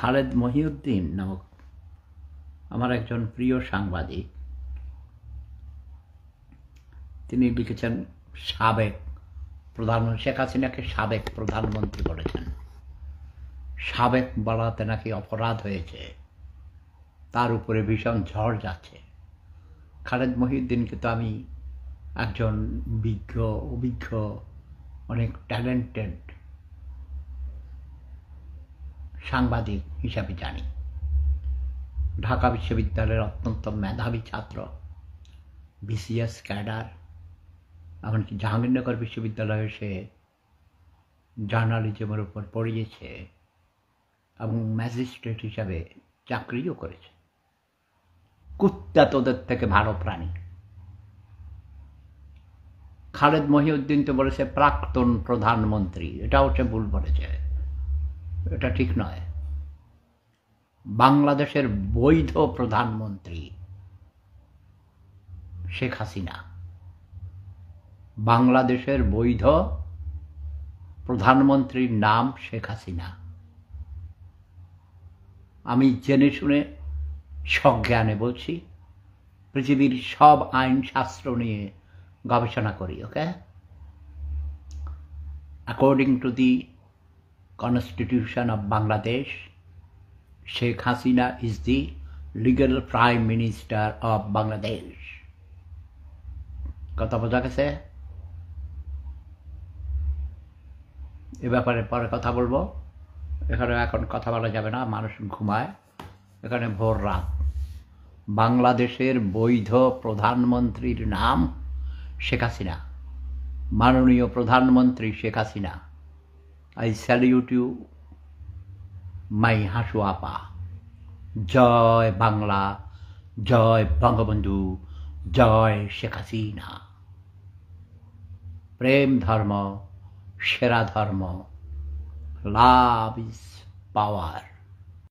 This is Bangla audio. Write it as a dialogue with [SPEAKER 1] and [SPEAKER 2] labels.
[SPEAKER 1] খালেদ মহিউদ্দিন নামক আমার একজন প্রিয় সাংবাদিক, তিনি লিখেছেন সাবেক প্রধানমন্ত্রী শেখ হাসিনাকে সাবেক প্রধানমন্ত্রী বলেছেন। সাবেক বলাতে নাকি অপরাধ হয়েছে, তার উপরে ভীষণ ঝড় যাচ্ছে। খালেদ মহিউদ্দিনকে তো আমি একজন অভিজ্ঞ অনেক ট্যালেন্টেড সাংবাদিক হিসাবে জানি। ঢাকা বিশ্ববিদ্যালয়ের অত্যন্ত মেধাবী ছাত্র, বিসিএস ক্যাডার, এমনকি জাহাঙ্গীরনগর বিশ্ববিদ্যালয়ে সে জার্নালিজমের উপর পড়িয়েছে এবং ম্যাজিস্ট্রেট হিসাবে চাকরিও করেছে। কুত্তা তোদের থেকে ভালো প্রাণী। খালেদ মহিউদ্দিন তো বলেছে প্রাক্তন প্রধানমন্ত্রী, এটাও সে ভুল বলেছে, এটা ঠিক নয়। বাংলাদেশের বৈধ প্রধানমন্ত্রী শেখ হাসিনা, বাংলাদেশের বৈধ প্রধানমন্ত্রীর নাম শেখ হাসিনা। আমি জেনে শুনে সজ্ঞানে বলছি, পৃথিবীর সব আইন শাস্ত্র নিয়ে গবেষণা করি। Okay, according to the constitution of Bangladesh, Sheikh Hasina is the legal prime minister of Bangladesh. কথা বোঝা গেছে? এ ব্যাপারে পরে কথা বলবো, এখানে এখন কথা বলা যাবে না, মানুষ ঘুমায়, এখানে ভোর রাত। বাংলাদেশের বৈধ প্রধানমন্ত্রীর নাম শেখ হাসিনা, মাননীয় প্রধানমন্ত্রী Sheikh Hasina. I salute you my Hasu Apa. জয় বাংলা, জয় বঙ্গবন্ধু, জয় শেখ হাসিনা। প্রেম ধর্ম সেরা ধর্ম, লাভ ইজ পাওয়ার।